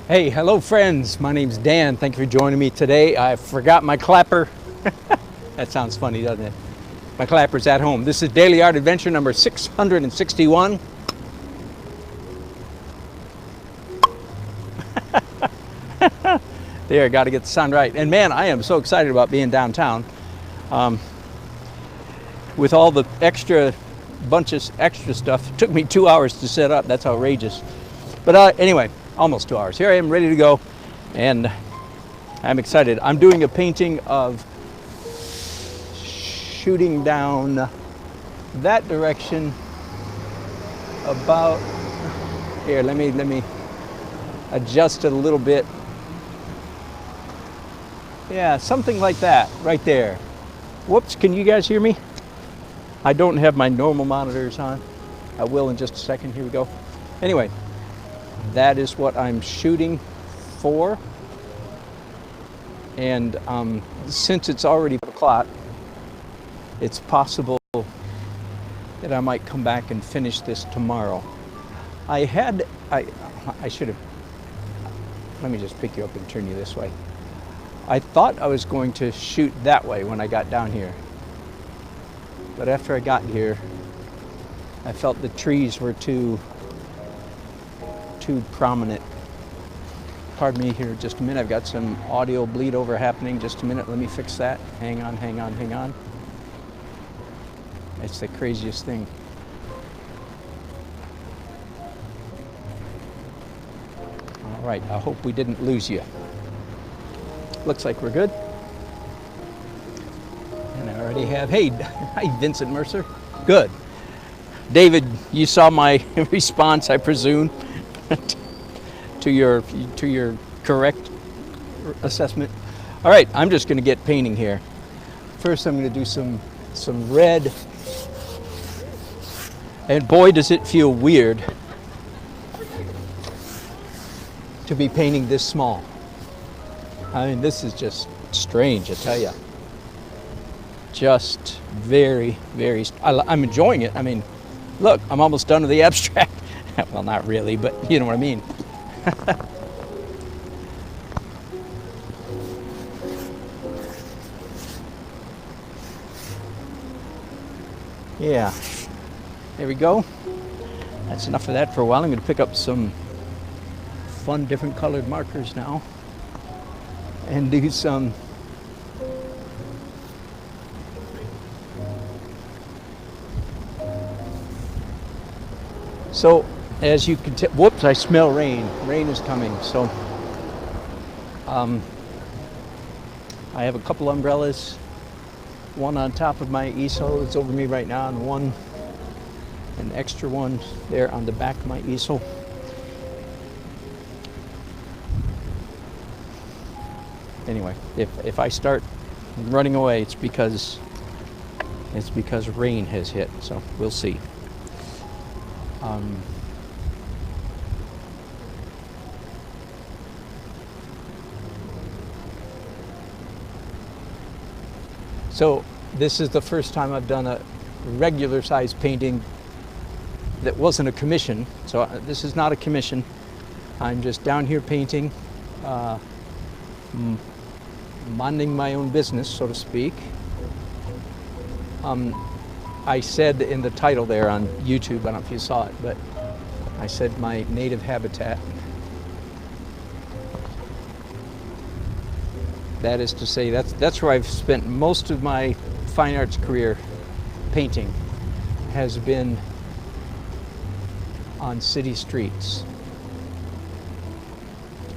Hey, hello friends. My name's Dan. Thank you for joining me today. I forgot my clapper. That sounds funny, doesn't it? My clapper's at home. This is Daily Art Adventure number 661. There, got to get the sound right. And man, I am so excited about being downtown. With all the extra stuff. It took me 2 hours to set up. That's outrageous. But anyway, almost 2 hours. Here I am, ready to go, and I'm excited. I'm doing a painting of shooting down that direction about here. Let me adjust it a little bit. Yeah, something like that right there. Whoops, can you guys hear me? I don't have my normal monitors on. I will in just a second. Here we go. Anyway, that is what I'm shooting for. And since it's already 5 o'clock, it's possible that I might come back and finish this tomorrow. I should have, let me just pick you up and turn you this way. I thought I was going to shoot that way when I got down here. But after I got here, I felt the trees were too prominent. Pardon me here just a minute. I've got some audio bleed over happening. Just a minute. Let me fix that. Hang on. It's the craziest thing. All right. I hope we didn't lose you. Looks like we're good. And I already have, hey, hi Vincent Mercer. Good. David, you saw my response, I presume, to your correct assessment. All right, I'm just going to get painting here. First, I'm going to do some red. And boy, does it feel weird to be painting this small. I mean, this is just strange, I tell you. Just very, very, I'm enjoying it. I mean, look, I'm almost done with the abstract. Well, not really, but you know what I mean. Yeah, there we go. That's enough of that for a while. I'm going to pick up some fun, different colored markers now and do some so as you can tell, whoops, I smell rain. Rain is coming. So I have a couple umbrellas, one on top of my easel that's over me right now, and an extra one there on the back of my easel. Anyway, if I start running away, it's because rain has hit. So we'll see. So this is the first time I've done a regular size painting that wasn't a commission. So this is not a commission. I'm just down here painting, minding my own business, so to speak. I said in the title there on YouTube, I don't know if you saw it, but I said my native habitat. That is to say, that's where I've spent most of my fine arts career. Painting has been on city streets.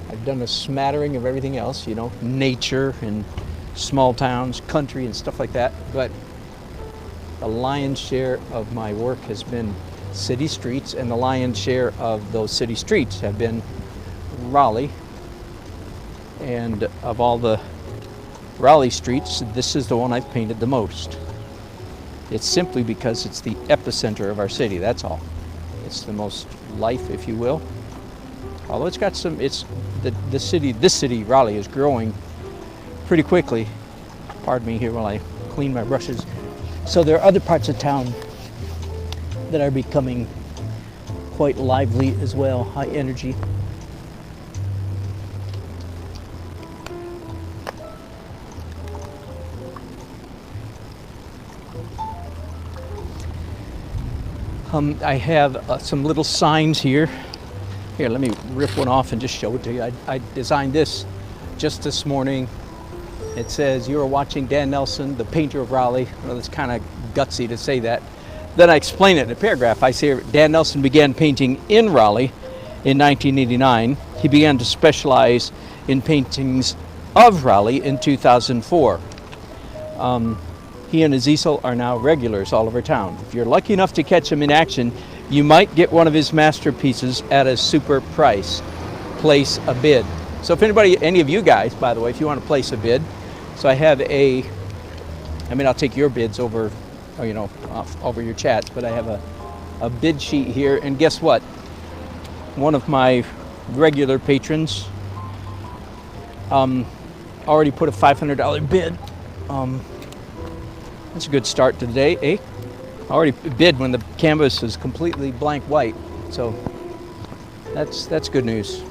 I've done a smattering of everything else, you know, nature and small towns, country and stuff like that, but the lion's share of my work has been city streets, and the lion's share of those city streets have been Raleigh. And of all the Raleigh streets, this is the one I've painted the most. It's simply because it's the epicenter of our city, that's all. It's the most life, if you will. Although it's got some, this city, Raleigh, is growing pretty quickly. Pardon me here while I clean my brushes. So there are other parts of town that are becoming quite lively as well, high energy. I have some little signs here. Here, let me rip one off and just show it to you. I designed this just this morning. It says, "You are watching Dan Nelson, the painter of Raleigh." Well, it's kind of gutsy to say that. Then I explain it in a paragraph. I say Dan Nelson began painting in Raleigh in 1989. He began to specialize in paintings of Raleigh in 2004. He and his easel are now regulars all over town. If you're lucky enough to catch him in action, you might get one of his masterpieces at a super price. Place a bid. So if any of you guys, by the way, if you want to place a bid, so I have I'll take your bids over, over your chats, but I have a bid sheet here, and guess what? One of my regular patrons already put a $500 bid. That's a good start to the day, eh? I already bid when the canvas is completely blank white, so that's good news.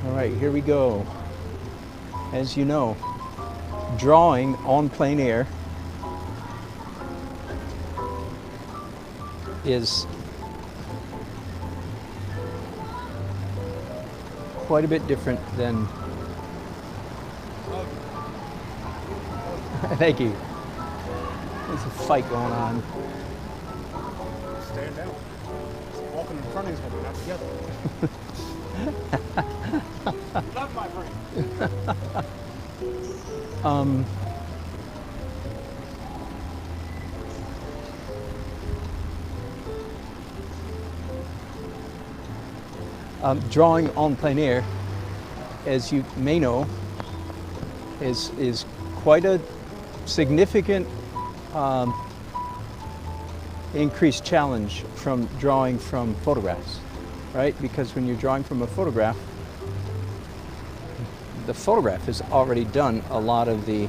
All right, here we go. As you know, drawing on plein air is quite a bit different than thank you. There's a fight going on. Stand down. Walking in front of each other, not together. Not my brain. Drawing on plein air, as you may know, is quite a significant increased challenge from drawing from photographs, right? Because when you're drawing from a photograph, the photograph has already done a lot of the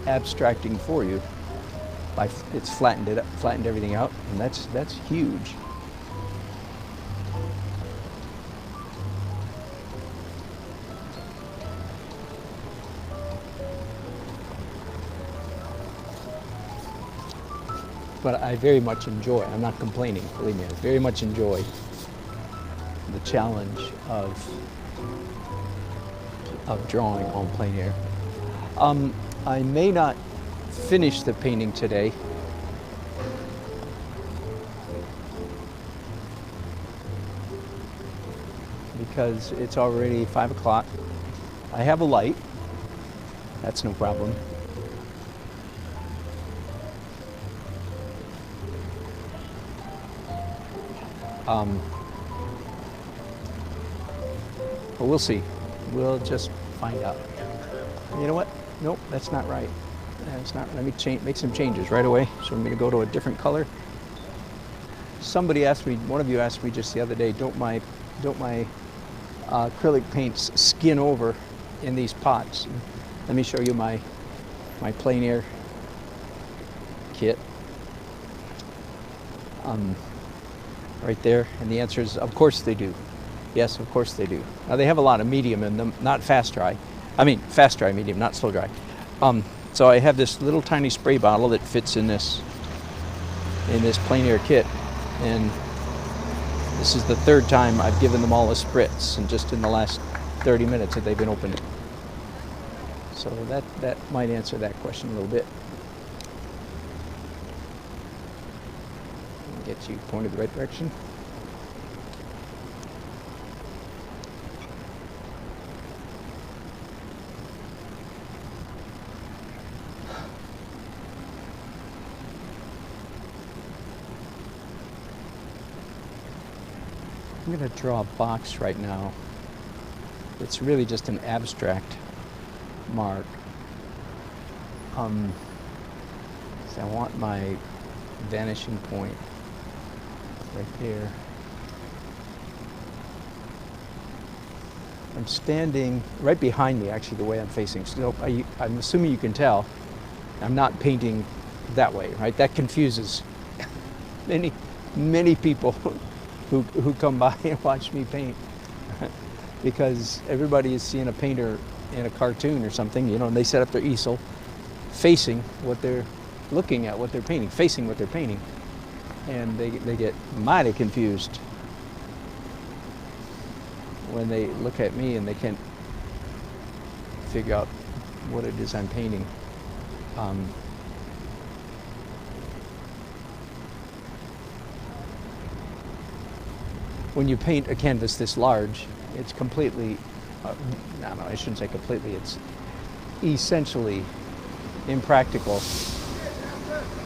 abstracting for you. It's flattened everything out, and that's huge. But I very much enjoy, I'm not complaining, believe me, I very much enjoy the challenge of drawing on plein air. I may not finish the painting today because it's already 5 o'clock. I have a light, that's no problem. But we'll see. We'll just find out. You know what? Nope, that's not right. That's not. Let me make some changes right away. So I'm going to go to a different color. Somebody asked me. One of you asked me just the other day. Don't my acrylic paints skin over in these pots? Let me show you my plein air kit. Right there, and the answer is, of course they do. Yes, of course they do. Now they have a lot of medium in them, not fast dry. I mean, fast dry medium, not slow dry. So I have this little tiny spray bottle that fits in this plein air kit, and this is the third time I've given them all a spritz, and just in the last 30 minutes that they've been opened. So that might answer that question a little bit. Get you pointed the right direction. I'm going to draw a box right now. It's really just an abstract mark. So I want my vanishing point right there. I'm standing right behind me, actually, the way I'm facing. So I'm assuming you can tell I'm not painting that way, right? That confuses many people who come by and watch me paint because everybody is seeing a painter in a cartoon or something, you know, and they set up their easel facing what they're looking at, what they're painting, facing what they're painting. And they get mighty confused when they look at me and they can't figure out what it is I'm painting. When you paint a canvas this large, it's completely, no, I shouldn't say completely, it's essentially impractical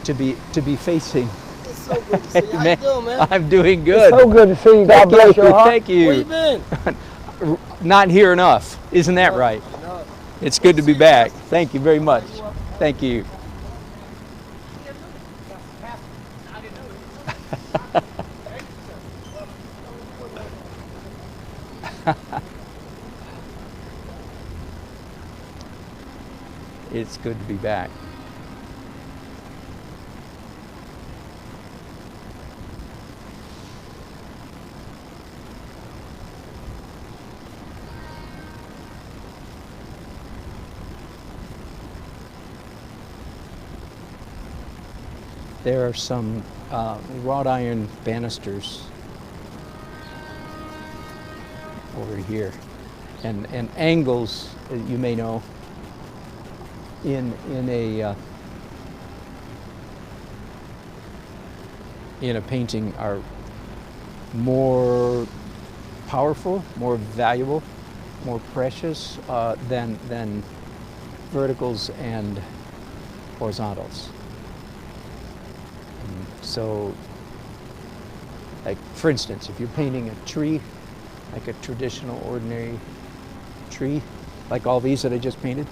to be facing. It's so good to see you. How you doing, man? I'm doing good. It's so good to see you. God bless your heart. Thank you. Where you been? Not here enough. Isn't that right? No. It's good to be back. Thank you very much. Thank you. It's good to be back. There are some wrought iron banisters over here, and angles, you may know, in a painting are more powerful, more valuable, more precious than verticals and horizontals. So, like for instance, if you're painting a tree, like a traditional ordinary tree, like all these that I just painted,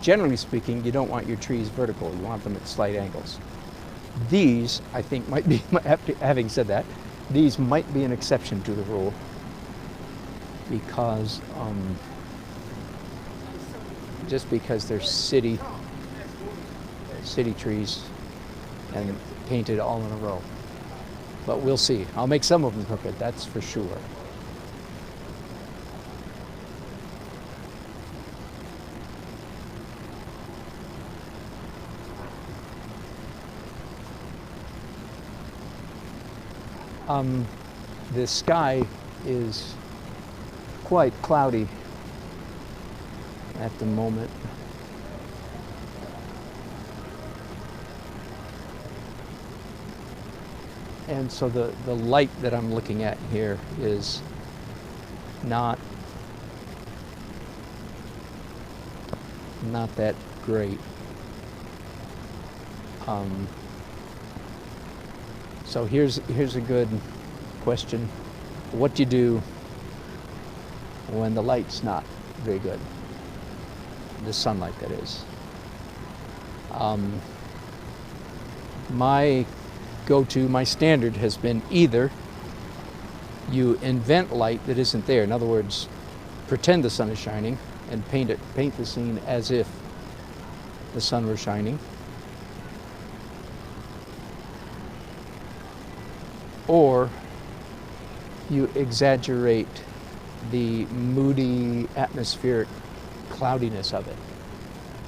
generally speaking, you don't want your trees vertical, you want them at slight angles. These, I think, might be, having said that, these might be an exception to the rule because, just because they're city trees and painted all in a row. But we'll see. I'll make some of them crooked, that's for sure. The sky is quite cloudy at the moment. And so the light that I'm looking at here is not that great. So here's a good question. What do you do when the light's not very good? The sunlight, that is. My go-to, my standard has been either you invent light that isn't there. In other words, pretend the sun is shining and paint the scene as if the sun were shining. Or you exaggerate the moody atmospheric cloudiness of it.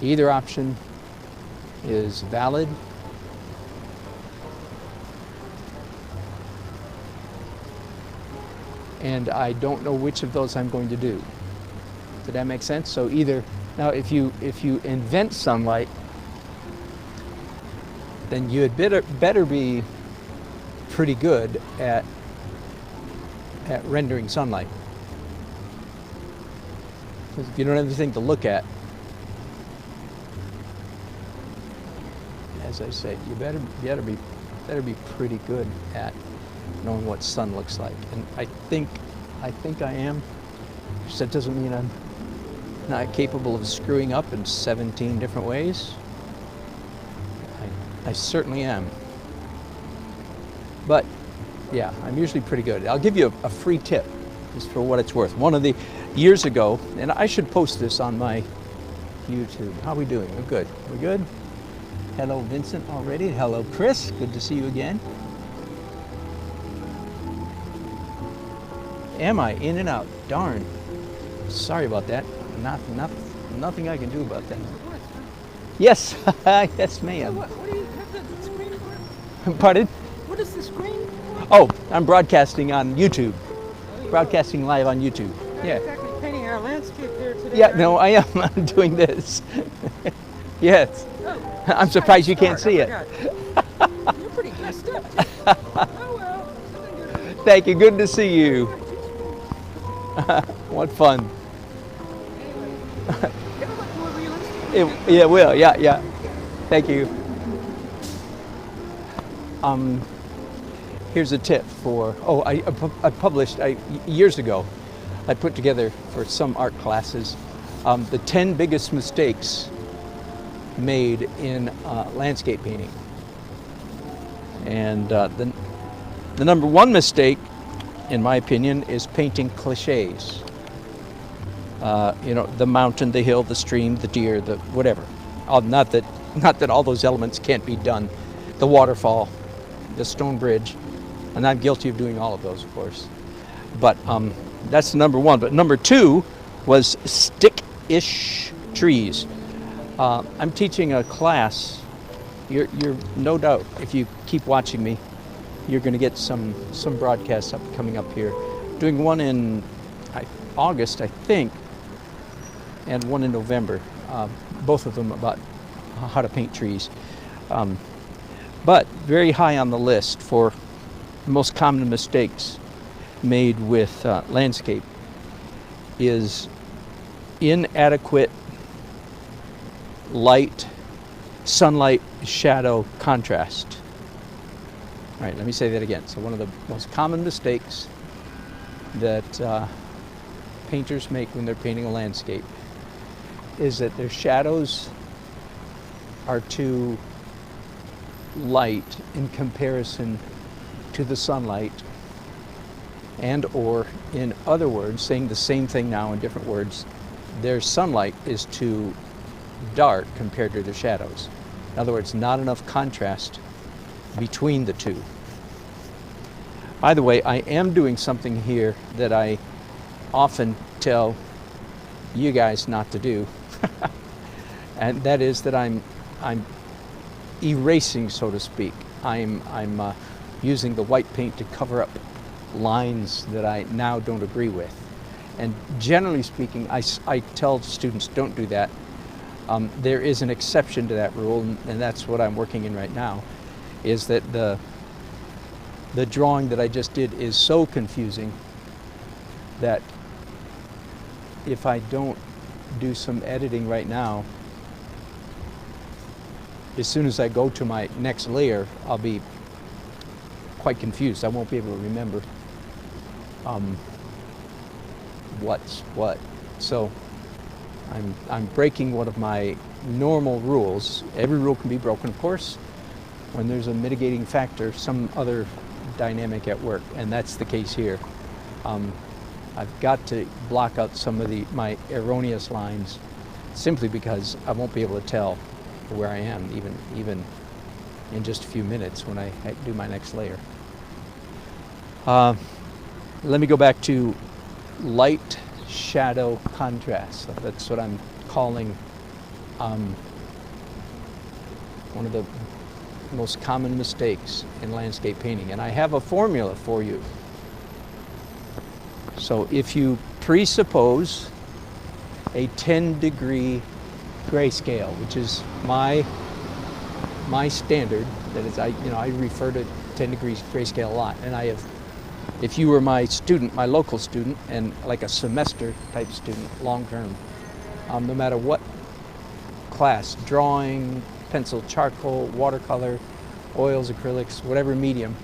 Either option is valid. And I don't know which of those I'm going to do. Did that make sense? So either, now if you invent sunlight, then you had better be pretty good at rendering sunlight. Because if you don't have anything to look at, as I said, you better be pretty good at knowing what sun looks like. And I think I am. That doesn't mean I'm not capable of screwing up in 17 different ways. I certainly am. But yeah, I'm usually pretty good. I'll give you a free tip, just for what it's worth. One of the years ago, and I should post this on my YouTube. How are we doing? We're good. We're good? Hello, Vincent, already. Hello, Chris. Good to see you again. Am I in and out? Darn. Sorry about that. Nothing I can do about that. Yes, yes, ma'am. What do you have the screen for? Pardon? What is the screen? Oh, I'm broadcasting on YouTube. Broadcasting live on YouTube. Not Yeah. exactly painting our landscape there today. Yeah, are no, you? I am I'm doing this. Yes. Oh, I'm surprised you can't see it. You're pretty dressed up. Oh well. Nothing good. Thank you. Good to see you. What fun. Anyway, it'll look more realistic. Yeah, will. Yeah. Thank you. Here's a tip for. Oh, I published years ago. I put together for some art classes the 10 biggest mistakes made in landscape painting. And the number one mistake, in my opinion, is painting cliches. The mountain, the hill, the stream, the deer, the whatever. Not that all those elements can't be done. The waterfall, the stone bridge. I'm not guilty of doing all of those, of course. But that's number one. But number two was stick-ish trees. I'm teaching a class. You're no doubt, if you keep watching me, you're going to get some broadcasts coming up here. Doing one in August, I think, and one in November. Both of them about how to paint trees. But very high on the list for the most common mistakes made with landscape is inadequate light, sunlight, shadow contrast. All right, let me say that again. So one of the most common mistakes that painters make when they're painting a landscape is that their shadows are too light in comparison to the sunlight, and or in other words, saying the same thing now in different words, their sunlight is too dark compared to their shadows. In other words, not enough contrast between the two. By the way, I am doing something here that I often tell you guys not to do, and that is that I'm erasing, so to speak. I'm using the white paint to cover up lines that I now don't agree with. And generally speaking, I tell students don't do that. There is an exception to that rule, and that's what I'm working in right now, is that the drawing that I just did is so confusing that if I don't do some editing right now, as soon as I go to my next layer, I'll be quite confused. I won't be able to remember what's what. So I'm breaking one of my normal rules. Every rule can be broken, of course, when there's a mitigating factor, some other dynamic at work, and that's the case here. I've got to block out some of my erroneous lines simply because I won't be able to tell where I am even in just a few minutes when I do my next layer. Let me go back to light shadow contrast. That's what I'm calling one of the most common mistakes in landscape painting, and I have a formula for you. So if you presuppose a 10-degree grayscale, which is my standard, that is, I refer to 10 degrees grayscale a lot, and I have, if you were my student, my local student, and like a semester type student, long term, no matter what class, drawing, pencil, charcoal, watercolor, oils, acrylics, whatever medium,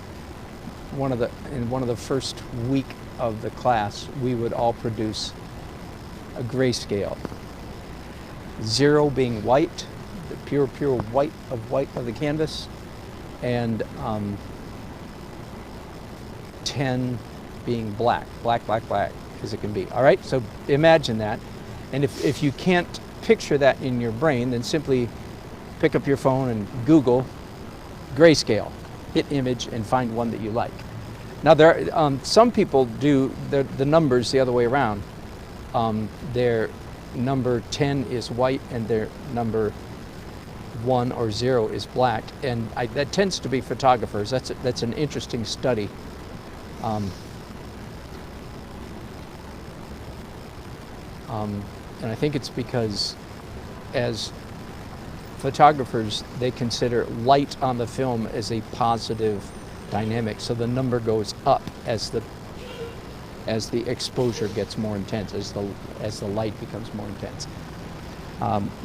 in one of the first week of the class, we would all produce a grayscale. 0 being white, the pure white of the canvas, and 10 being black as it can be. All right, so imagine that. And if you can't picture that in your brain, then simply pick up your phone and Google grayscale, hit image, and find one that you like. Now there are, some people do the numbers the other way around. They're number 10 is white and their number 1 or 0 is black. And that tends to be photographers. That's an interesting study. And I think it's because as photographers, they consider light on the film as a positive dynamic. So the number goes up as the exposure gets more intense, as the light becomes more intense.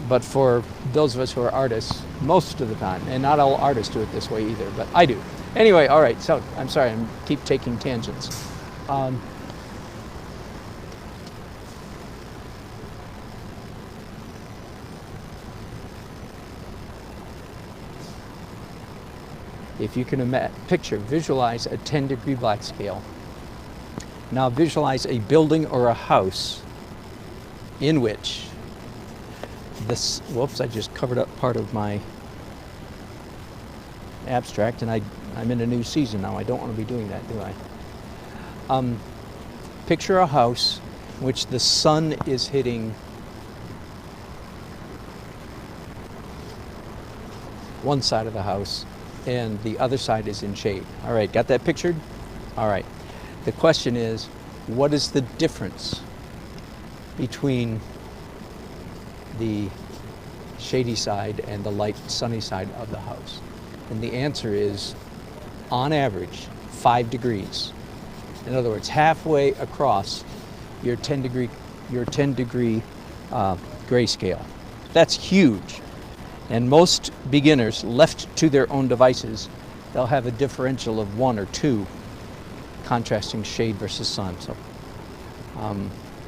But for those of us who are artists, most of the time, and not all artists do it this way either, but I do. Anyway, all right, so I'm sorry, I keep taking tangents. If you can visualize a 10-degree black scale. Now visualize a building or a house in which this, whoops, I just covered up part of my abstract, and I'm in a new season now. I don't want to be doing that, do I? Picture a house in which the sun is hitting one side of the house and the other side is in shade. All right, got that pictured? All right. The question is, what is the difference between the shady side and the light sunny side of the house? And the answer is, on average, 5 degrees. In other words, halfway across your 10-degree grayscale. That's huge. And most beginners, left to their own devices, they'll have a differential of 1 or 2 contrasting shade versus sun. So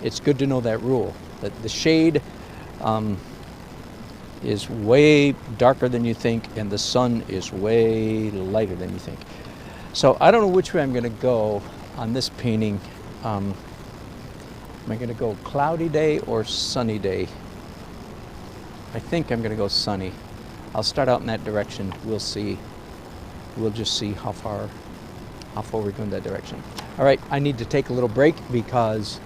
it's good to know that rule, that the shade is way darker than you think and the sun is way lighter than you think. So I don't know which way I'm going to go on this painting. Am I going to go cloudy day or sunny day? I think I'm going to go sunny. I'll start out in that direction. We'll see. We'll just see how far we go in that direction. All right, I need to take a little break because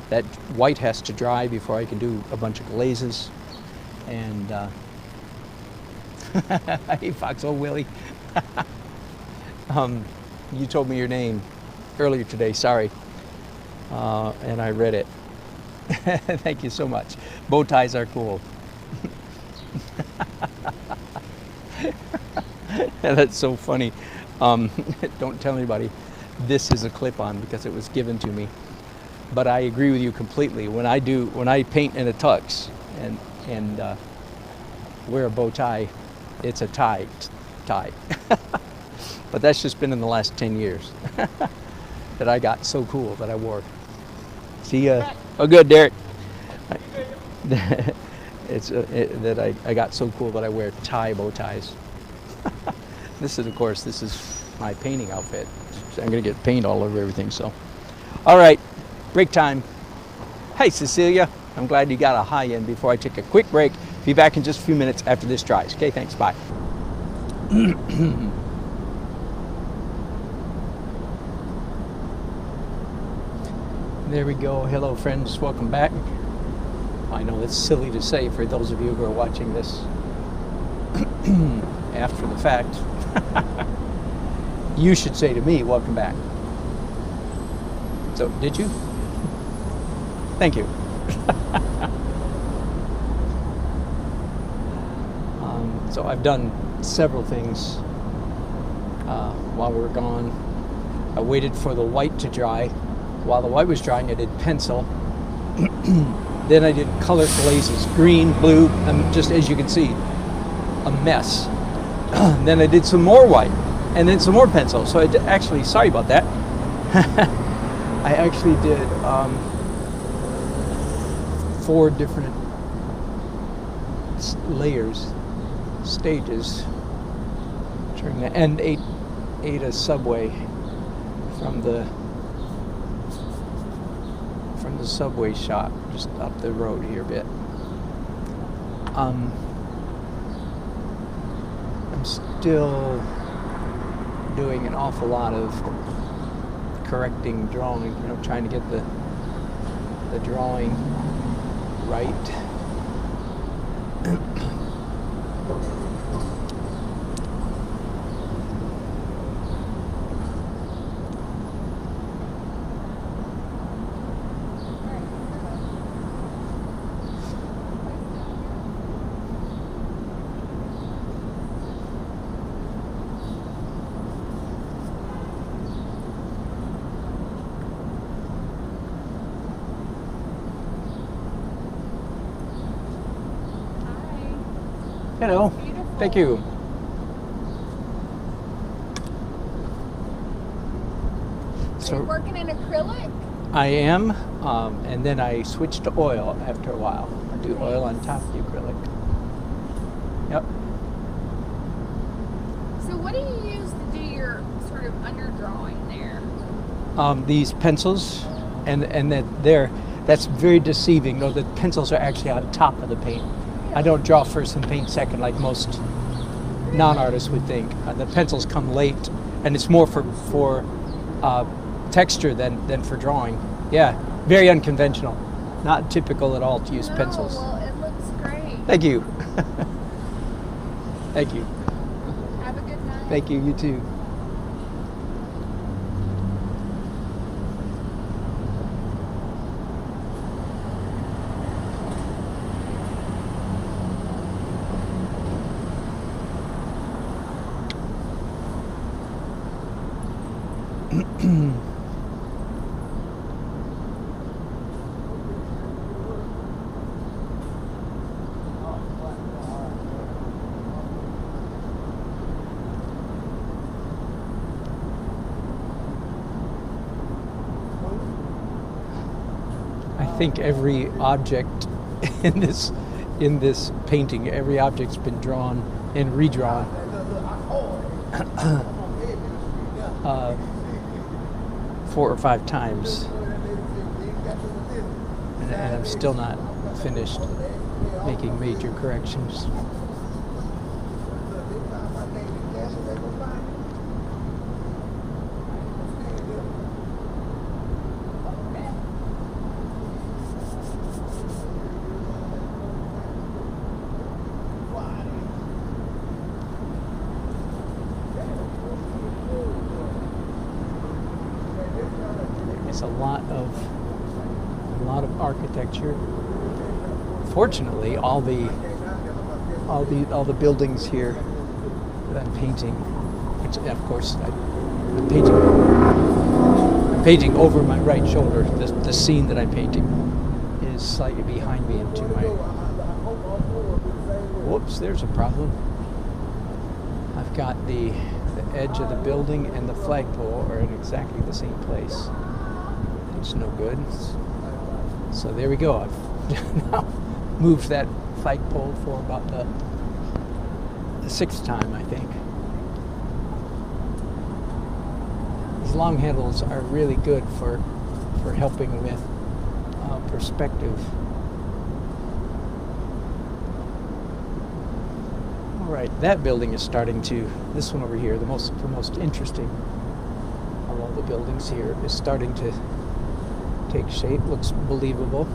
that white has to dry before I can do a bunch of glazes. And hey, Foxhole Willie. You told me your name earlier today. Sorry, and I read it. Thank you so much. Bow ties are cool. That's so funny. Don't tell anybody this is a clip-on because it was given to me. But I agree with you completely. When I paint in a tux and wear a bow tie, it's a tie. But that's just been in the last 10 years that I got so cool that I wore. See, oh good, Derek. It's that I got so cool that I wear bow ties. This is my painting outfit. So I'm gonna get paint all over everything. So, all right, break time. Hey Cecilia, I'm glad you got a high in before I take a quick break. Be back in just a few minutes after this dries. Okay, thanks. Bye. There we go. Hello, friends. Welcome back. I know it's silly to say for those of you who are watching this after the fact. You should say to me, welcome back. So, did you? Thank you. So I've done several things while we were gone. I waited for the white to dry. While the white was drying, I did pencil. Then I did color glazes, green, blue, and just as you can see, a mess. Then I did some more white, and then some more pencil. So I did, actually, sorry about that. I actually did 4 different stages during the and ate a Subway from the Subway shop just up the road here a bit. I'm still doing an awful lot of correcting drawing, trying to get the drawing right. Hello. Beautiful. Thank you. So you're working in acrylic? I am, and then I switched to oil after a while. I do oil on top of the acrylic. Yep. So what do you use to do your sort of underdrawing there? These pencils, and that's very deceiving. No, the pencils are actually on top of the paint. I don't draw first and paint second like most non-artists would think. The pencils come late, and it's more for texture than for drawing. Yeah, very unconventional. Not typical at all to use pencils. Well, it looks great. Thank you. Thank you. Have a good night. Thank you. You too. I think every object in this painting, every object's been drawn and redrawn 4 or 5 times, and I'm still not finished making major corrections. A lot of architecture. Fortunately, all the buildings here that I'm painting, which of course I'm painting over my right shoulder. The scene that I'm painting is slightly behind me and to my. Whoops! There's a problem. I've got the edge of the building and the flagpole are in exactly the same place. It's no good. So there we go. I've now moved that flagpole for about the 6th time, I think. These long handles are really good for helping with perspective. All right, that building is starting to. This one over here, the most interesting of all the buildings here, is starting to take shape. Looks believable.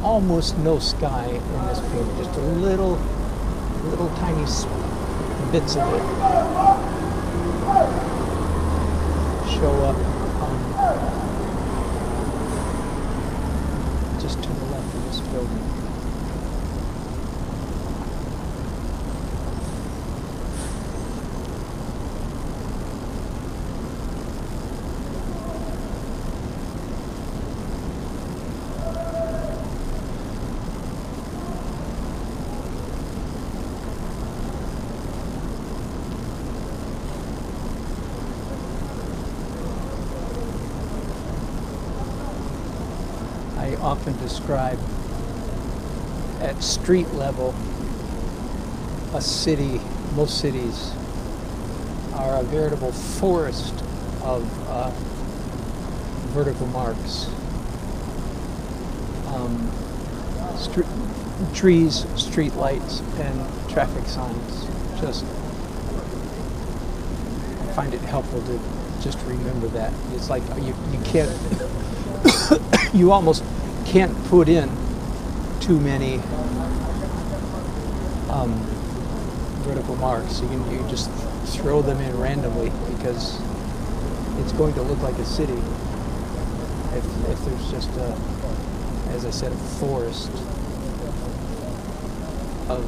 Almost no sky in this painting, just a little tiny bits of it show up just to the left of this building. I often describe at street level, a city, most cities are a veritable forest of vertical marks. Trees, street lights, and traffic signs. Just, I find it helpful to just remember that. It's like you can't, you almost can't put in too many vertical marks. You just throw them in randomly because it's going to look like a city if there's just a, as I said, a forest of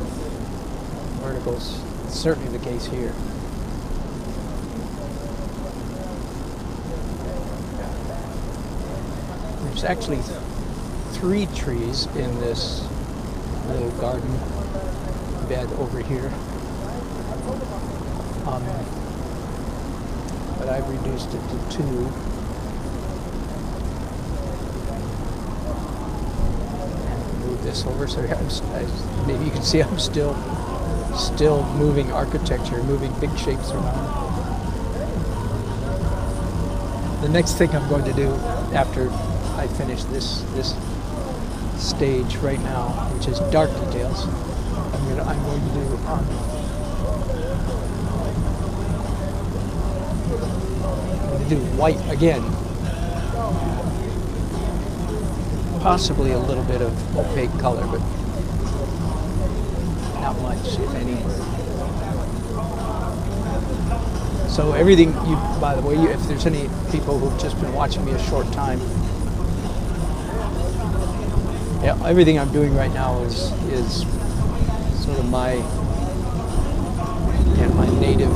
verticals. It's certainly the case here. There's actually 3 trees in this little garden bed over here. But I've reduced it to 2. This over, so maybe you can see I'm still moving architecture, moving big shapes around. The next thing I'm going to do after I finish this stage right now, which is dark details, I'm going to do white again. Possibly a little bit of opaque color, but not much, if any. So everything by the way, if there's any people who've just been watching me a short time, yeah, everything I'm doing right now is sort of my native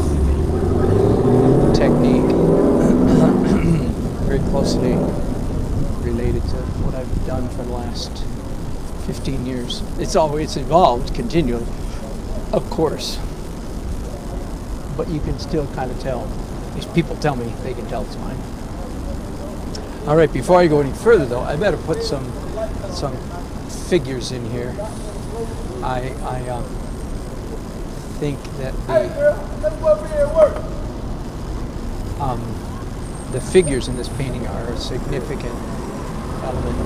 technique, very closely related to what I've done for the last 15 years. It's evolved continually, of course, but you can still kind of tell. These people tell me they can tell it's mine. All right, before I go any further though, I better put some figures in here. I think that the figures in this painting are a significant element.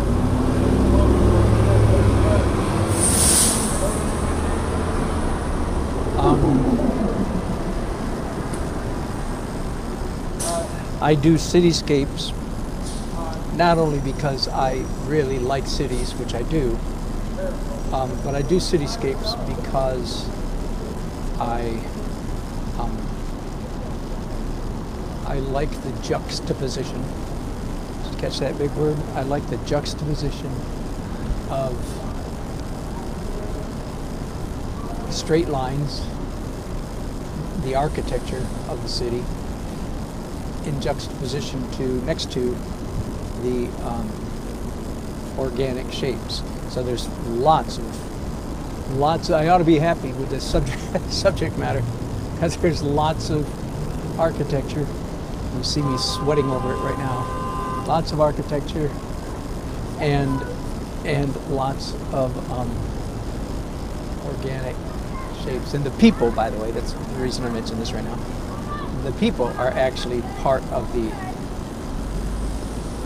I do cityscapes not only because I really like cities, which I do, but I do cityscapes because I like the juxtaposition. Did you catch that big word? I like the juxtaposition of straight lines, the architecture of the city, in juxtaposition next to the organic shapes. So there's lots. I ought to be happy with this subject matter because there's lots of architecture. You see me sweating over it right now. Lots of architecture and lots of organic shapes. And the people, by the way, that's the reason I mention this right now. The people are actually part of the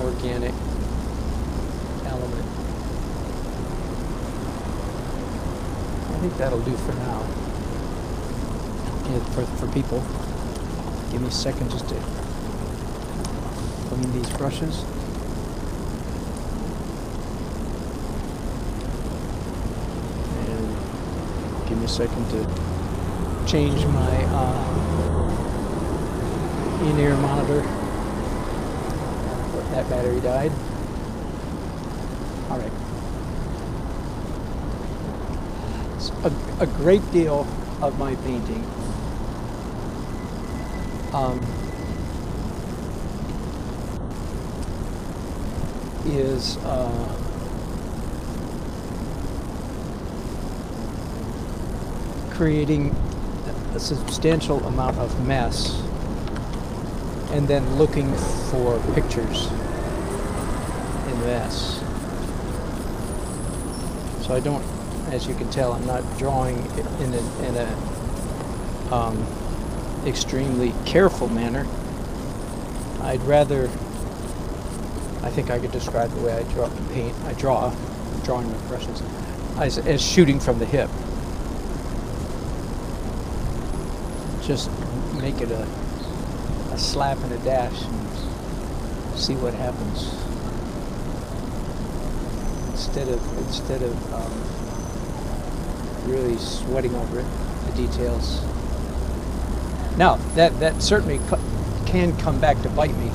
organic element. I think that'll do for now. Yeah, for people. Give me a second just to clean these brushes. And give me a second to change my in-ear monitor. That battery died. All right. So a great deal of my painting is creating a substantial amount of mess and then looking for pictures in mess. So I as you can tell, I'm not drawing in a extremely careful manner. I'd rather, I think I could describe the way I draw drawing with brushes, as shooting from the hip. Just make it a slap and a dash and see what happens. Instead of really sweating over it, the details. Now that certainly can come back to bite me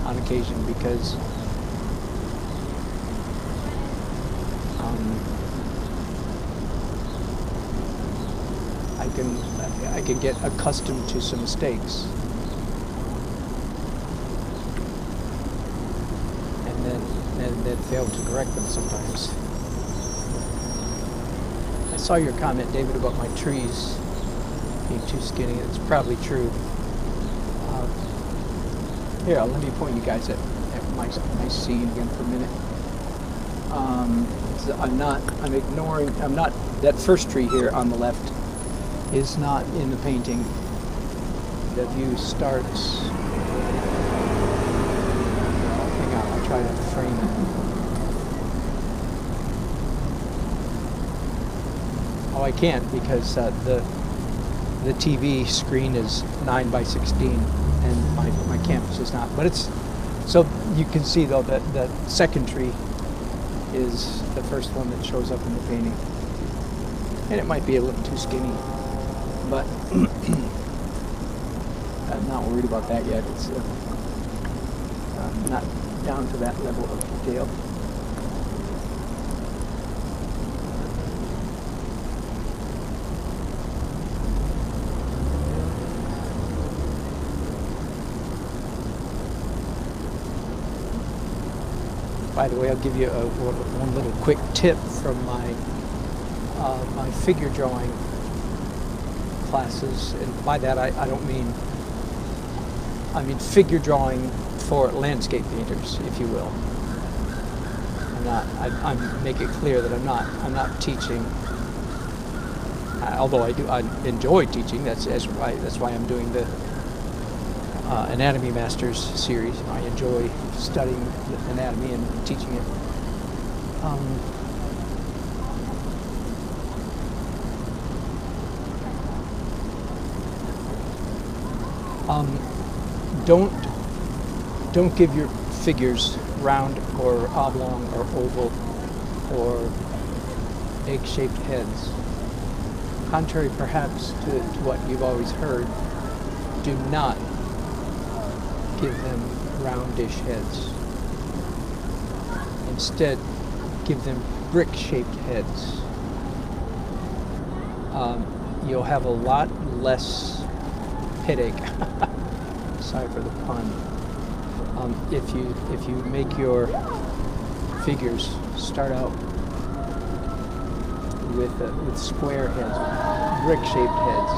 on occasion, because I can get accustomed to some mistakes, and then fail to correct them sometimes. I saw your comment, David, about my trees being too skinny. It's probably true. Here, let me point you guys at my scene again for a minute. That first tree here on the left is not in the painting. The view starts, hang on, I'll try to frame it. Oh, I can't, because the TV screen is 9:16 and my canvas is not. But it's, so you can see though that the second tree is the first one that shows up in the painting. And it might be a little too skinny, but I'm not worried about that yet. It's not down to that level of detail. By the way, I'll give you one little quick tip from my figure drawing classes, and by that I don't mean, I mean figure drawing for landscape painters, if you will. I make it clear that I'm not teaching. Although I enjoy teaching. That's why I'm doing the Anatomy Masters series. I enjoy studying anatomy and teaching it. Don't give your figures round or oblong or oval or egg-shaped heads. Contrary perhaps to what you've always heard, do not give them roundish heads. Instead, give them brick-shaped heads. You'll have a lot less headache. Sorry for the pun. If you make your figures start out with square heads, brick-shaped heads.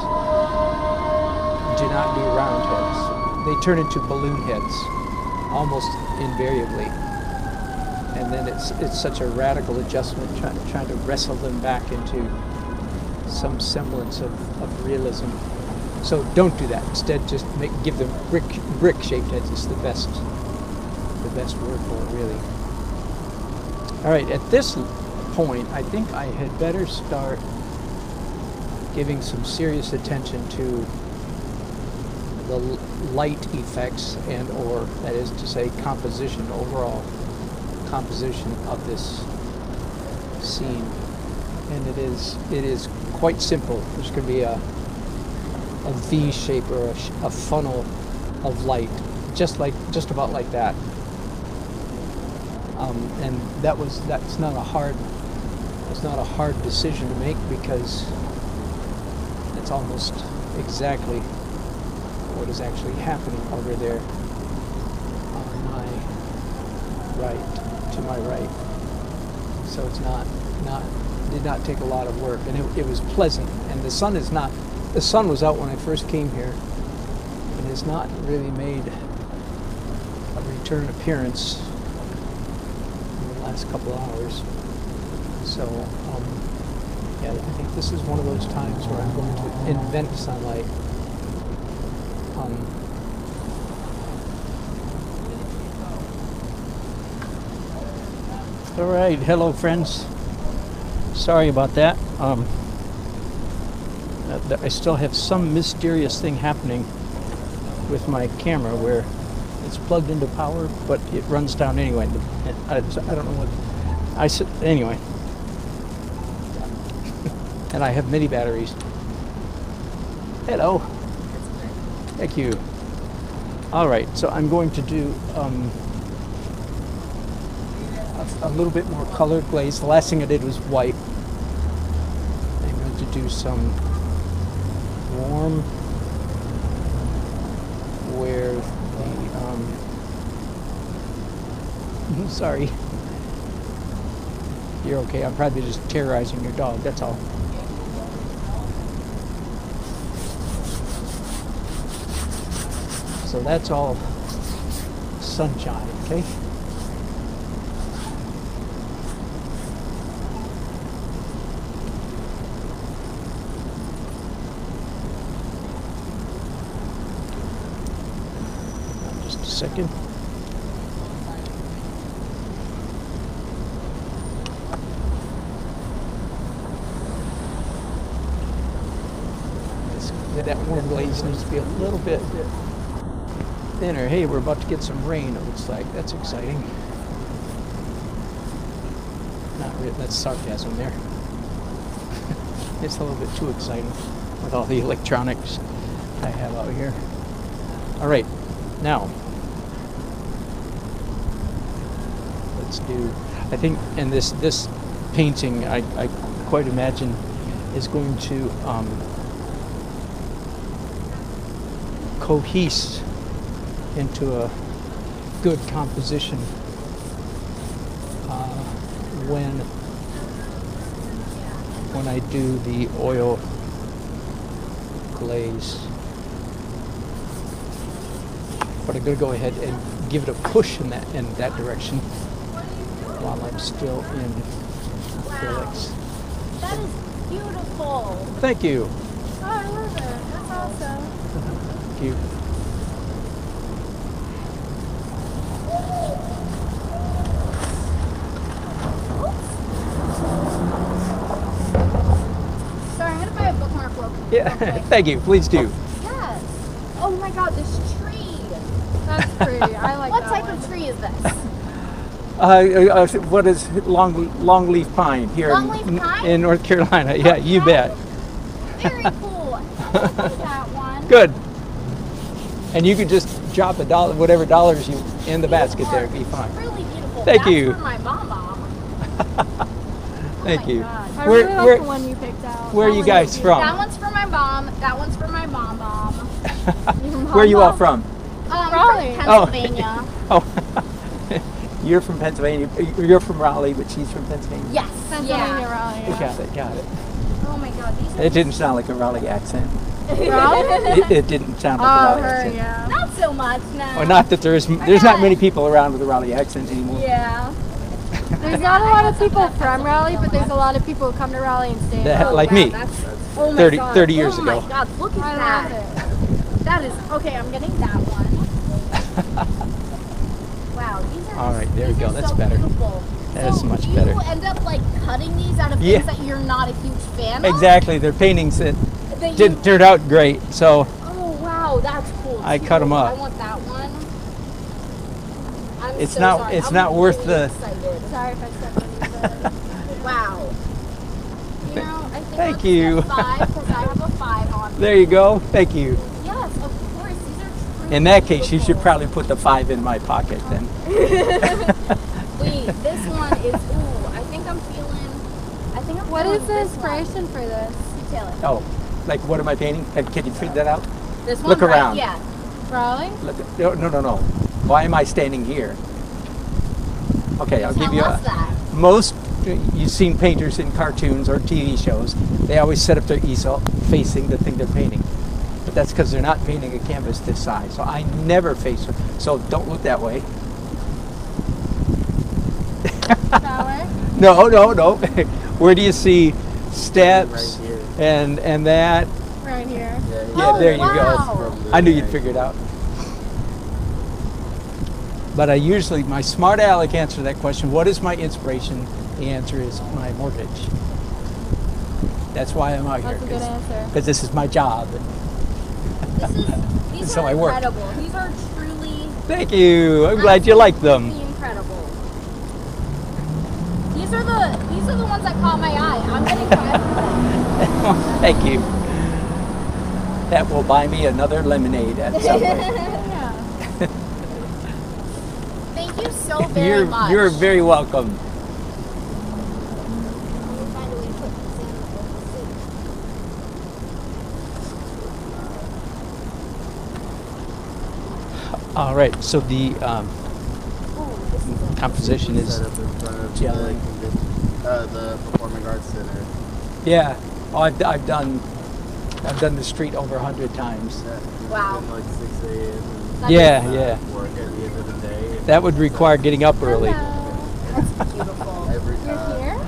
Do not do round heads. They turn into balloon heads almost invariably, and then it's such a radical adjustment trying to wrestle them back into some semblance of realism. So don't do that. Instead, just give them brick-shaped heads. It's the best word for it, really. All right, at this point, I think I had better start giving some serious attention to the light effects or that is to say composition, overall composition of this scene. And it is quite simple. There's going to be a V shape or a funnel of light, just about like that. And that's not a hard decision to make, because it's almost exactly what is actually happening over there on my right, to my right. So it's did not take a lot of work, and it was pleasant. And the sun was out when I first came here, and has not really made a return appearance in the last couple of hours. So at it. I think this is one of those times where I'm going to invent sunlight. All right, hello friends. Sorry about that. I still have some mysterious thing happening with my camera where it's plugged into power, but it runs down anyway. I don't know what. I said anyway. And I have mini batteries. Hello. Thank you. All right, so I'm going to do a little bit more color glaze. The last thing I did was white. I'm going to do some warm where the sorry. You're okay. I'm probably just terrorizing your dog, that's all. So that's all sunshine, okay? Just a second. That warm glaze needs to be a little bit thinner. Hey, we're about to get some rain, it looks like. That's exciting. Not really, that's sarcasm there. It's a little bit too exciting with all the electronics I have out here. All right, now let's do, I think, and this painting I quite imagine is going to cohese into a good composition when I do the oil glaze. But I'm going to go ahead and give it a push in that direction while I'm still in acrylics. That is beautiful. Thank you. Oh, I love it. That's awesome. Thank you. Sorry, I'm gonna buy a bookmark real quick. Yeah, thank you. Please do. Yes. Oh my God, this tree. That's pretty. I like What that type one. of tree is this? What is longleaf pine here Longleaf pine? in North Carolina? Yeah, you bet. Very cool. I like that one. Good. And you could just drop whatever dollars you in the basket there, it'd be fine. Really beautiful. Thank That's you. for my mom. Thank you. God. I really like the one you picked out. Where are you guys That from? one's for my mom. That one's for my mom. Where are you all from? Raleigh. From Pennsylvania. Oh, you're from Pennsylvania. You're from Raleigh, but she's from Pennsylvania. Yes. Pennsylvania, Yeah. Raleigh. Yeah. Got it. Oh my God. These are It didn't sound like a Raleigh accent. Raleigh? It didn't sound like a Oh, Raleigh her, accent. yeah. not so much now. Well, not that there's not many people around with a Raleigh accent anymore. Yeah. There's not a lot of people from Raleigh, but there's a lot of people who come to Raleigh and stay. That- Oh, like wow, me. That's, oh my 30 God. 30 years oh ago. Oh my God, look at I that. love That is, okay, I'm getting that one. Wow, these are All right, there we these go. are That's so better. Beautiful. That's so much do better. you end up like cutting these out of Yeah. things that you're not a huge fan of? Exactly. They're paintings that That you- didn't turn out great. So Oh wow, that's cool. I too. cut 'em up. I want that one. I'm It's so not- sorry. it's I'm not worth really the- excited. Sorry if I stepped on you. But Wow. You know, I think Thank let's you. get 5 because I have a 5 on. there you go. Thank you. Yes, of course. These are truly In that case, you beautiful. should probably put the 5 in my pocket then. Wait, this one is. Ooh, I think I'm feeling. I think I'm what feeling is the this one. inspiration for this? Detail it. Oh, like what am I painting? Can you figure that out? This one. Look right? around. Yeah. Raleigh? Look, no. Why am I standing here? Okay, I'll give Tell you us that. most. You've seen painters in cartoons or TV shows. They always set up their easel facing the thing they're painting. But that's because they're not painting a canvas this size. So I never face it. So don't look that way. That way? No. Where do you see steps, Right here. and that. Right here. Yeah, there you wow. go. I knew you'd figure it out. But I usually, my smart aleck answer to that question, what is my inspiration? The answer is my mortgage. That's why I'm out That's a good here. answer. Because this is my job. These So are I work. incredible. These are truly Thank you. I'm glad you like them. absolutely incredible. These are the ones that caught my eye. I'm getting 5%. Thank you. That will buy me another lemonade at some point. Yeah. Thank you so very much. You're very welcome. Find a way to put this in. All right, so the Ooh, this is a composition is, Set up in front of jelly. the Performing Arts Center. yeah. Oh, I've done the street over 100 times. Wow. Like 6 a.m. That's Yeah, and, yeah. Work at the end of the day. That would require getting up early. Hello. That's beautiful. Every You're time. here?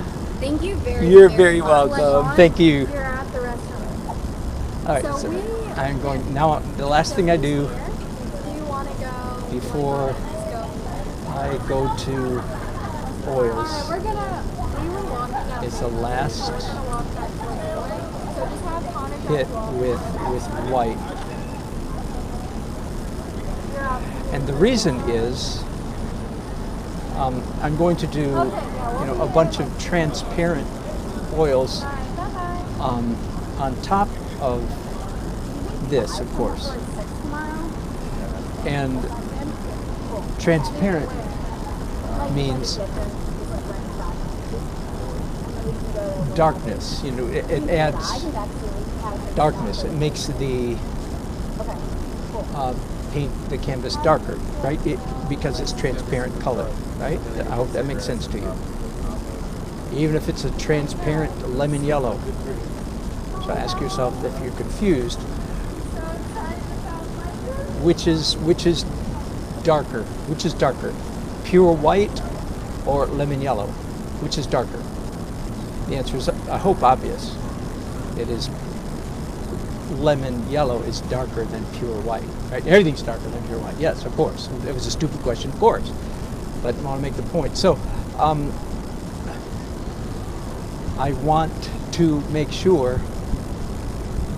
Thank you very, You're very very much. welcome. Thank you. You're at the restaurant. All right, So so we- I'm going now. The last thing I do Do you want to go? before Let's go. I go to oils We were walking up. is the last We're gonna walk back to the railway. So just have Connor hit drive well. with white. You're up. And the reason is I'm going to do a bunch of transparent oils Bye-bye. on top of this, of course. And transparent means darkness. You know, it adds darkness. It makes the paint the canvas darker, right? Because it's transparent color, right? I hope that makes sense to you. Even if it's a transparent lemon yellow. So ask yourself if you're confused, which is darker? Which is darker? Pure white or lemon yellow? Which is darker? The answer is, I hope, obvious. It is lemon yellow is darker than pure white, right? Everything's darker than pure white. Yes, of course. It was a stupid question, of course. But I want to make the point. So, I want to make sure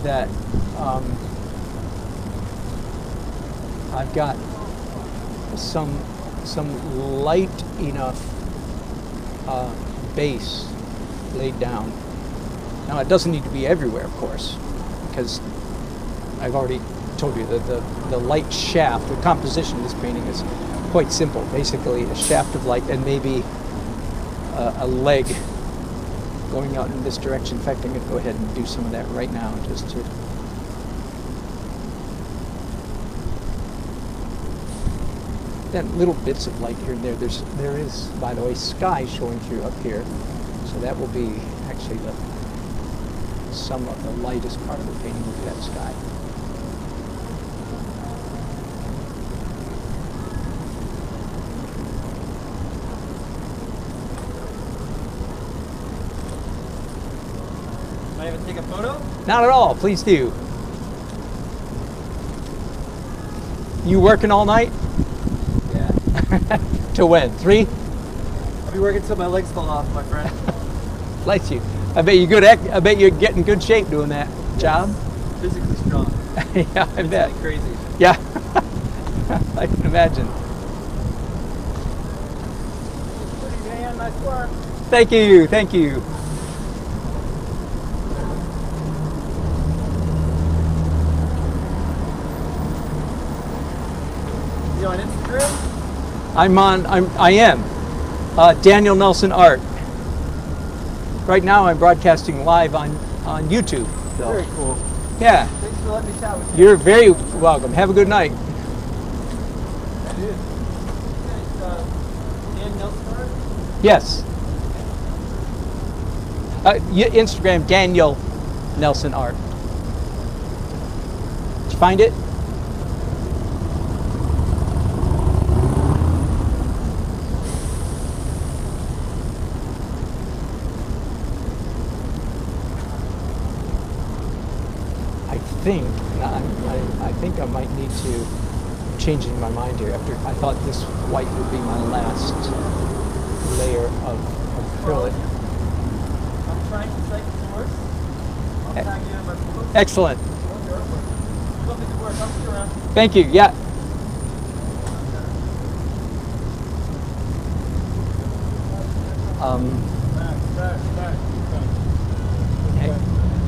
that I've got some light enough base laid down. Now it doesn't need to be everywhere, of course, because I've already told you that the light shaft, the composition of this painting is quite simple. Basically, a shaft of light and maybe a leg going out in this direction. In fact, I'm going to go ahead and do some of that right now, just to. Then little bits of light here and there. There is, by the way, sky showing through up here, so that will be actually some of the lightest part of the painting will be that sky. Might even take a photo? Not at all. Please do. You working all night? Yeah. Till when? 3? I'll be working till my legs fall off, my friend. Lights you. I bet I bet you're getting good shape doing that job. Physically strong. Yeah, I bet. Like crazy. Yeah. I can imagine. Man, nice work. Thank you. Thank you. You on Instagram? I am. Daniel Nelson Art. Right now I'm broadcasting live on YouTube. So, Very cool. yeah. Thanks for letting me chat with you. You're very welcome. Have a good night. Dude. Dan Nelson Art? Yes. Instagram, Daniel Nelson Art. Did you find it? think, I think I might need to change my mind here. After I thought this white would be my last layer of acrylic. I'm trying to take the course. I'm trying to get my book. Excellent. Something to work. I'll see you around. Thank you. Yeah.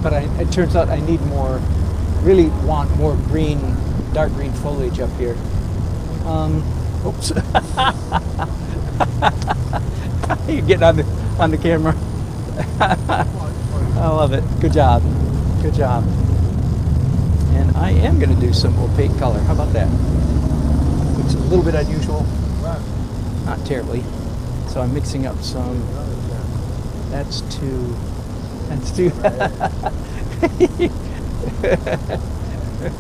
But it turns out I need more, really want more green, dark green foliage up here. Oops. You're getting on the camera. I love it. Good job. Good job. And I am going to do some opaque color. How about that? Which is a little bit unusual. Not terribly. So I'm mixing up some. That's two.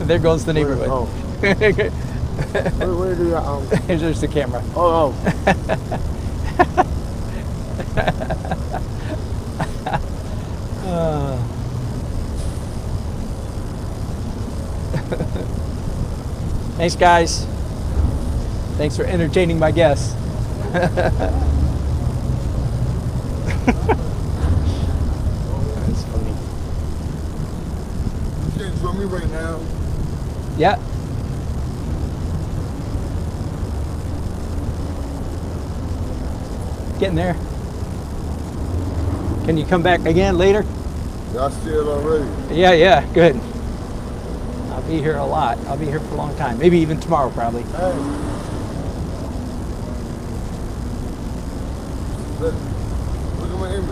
There goes the neighborhood. Oh. Where do you, There's the camera. oh. Thanks, guys. Thanks for entertaining my guests. That's funny. You can't draw me right now. Yeah. Getting there. Can you come back again later? Y'all see it already. Yeah, good. I'll be here a lot. I'll be here for a long time. Maybe even tomorrow, probably. Hey. Look at my image.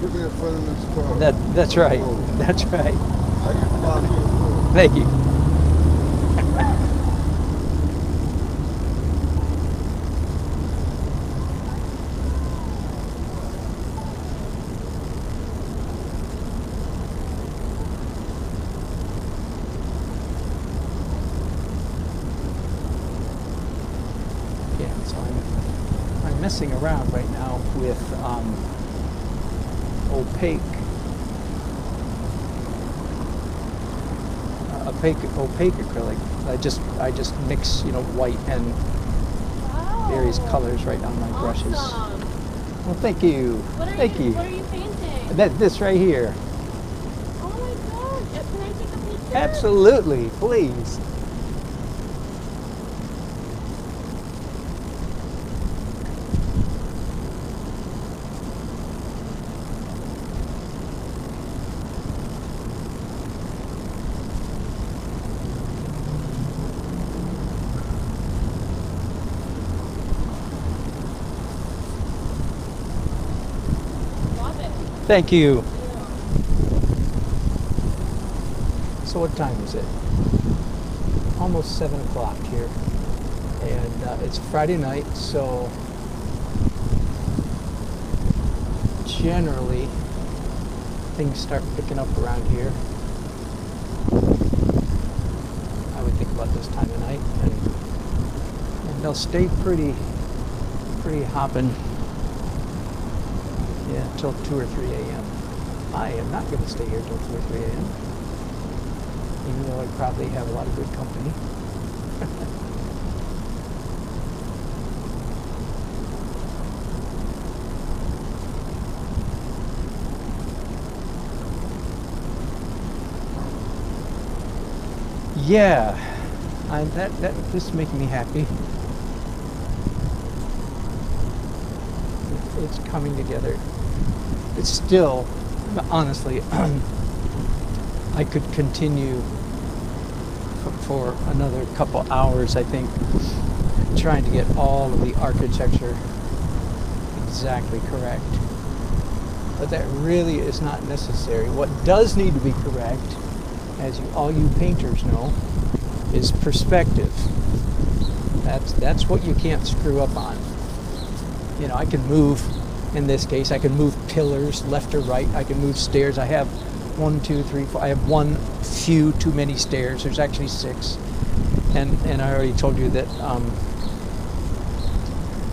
Get me in front of this car. That's right. That's right. I get 5 minutes. Thank you. Yeah, so I'm messing around right now with opaque acrylic. I just mix, white and various colors right on my brushes. Awesome. Well, thank you. Thank you. What are you painting? This right here. Oh my gosh. Can I take a picture? Absolutely, please. Love it. Thank you. So what time is it? Almost 7 o'clock here. And it's Friday night, so generally things start picking up around here. I would think about this time of night. And they'll stay pretty hopping. Yeah, till 2 or 3 a.m. I am not going to stay here till 2 or 3 a.m. Even though I probably have a lot of good company. Yeah, this is making me happy. It's coming together. It's still, honestly, I could continue for another couple hours, I think, trying to get all of the architecture exactly correct. But that really is not necessary. What does need to be correct, as all you painters know, is perspective. That's what you can't screw up on. I can move, in this case, I can move pillars left or right. I can move stairs. I have 1, 2, 3, 4. I have one few too many stairs. There's actually 6. And I already told you that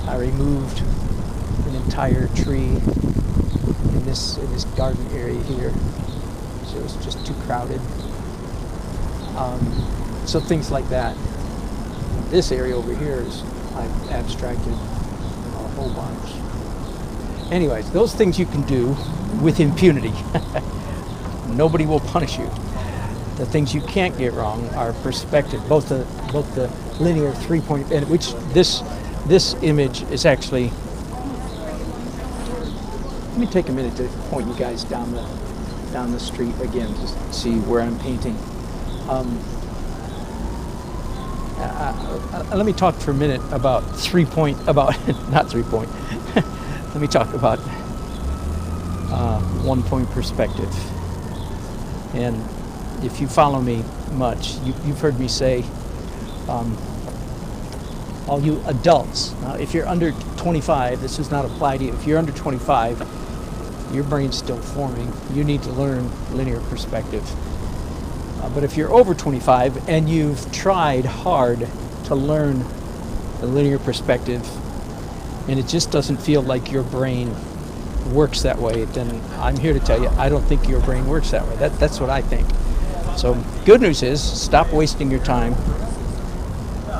I removed an entire tree in this garden area here. so it's just too crowded. So things like that. This area over here is I've abstracted a whole bunch. Anyways, those things you can do with impunity. Nobody will punish you. The things you can't get wrong are perspective, both the linear 3-point, and which this image is actually. Let me take a minute to point you guys down the street again to see where I'm painting. Let me talk for a minute about 3-point, not 3-point. Let me talk about 1-point perspective. And if you follow me much, you've heard me say, all you adults, now if you're under 25, this does not apply to you. If you're under 25, your brain's still forming. You need to learn linear perspective. But if you're over 25 and you've tried hard to learn the linear perspective and it just doesn't feel like your brain works that way, then I'm here to tell you, I don't think your brain works that way. That's what I think. So good news is, stop wasting your time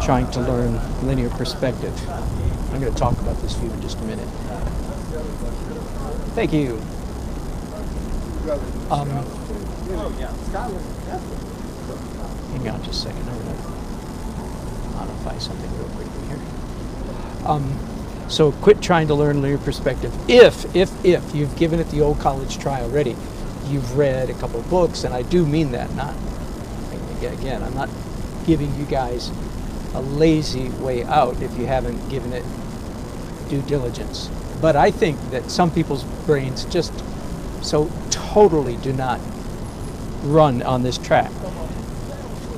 trying to learn linear perspective. I'm going to talk about this view in just a minute. Thank you. Hang on just a second. I'm going to modify something real quickly here. So quit trying to learn linear perspective. If you've given it the old college try already, you've read a couple of books, and I do mean that. Not again, I'm not giving you guys a lazy way out if you haven't given it due diligence. But I think that some people's brains just so totally do not run on this track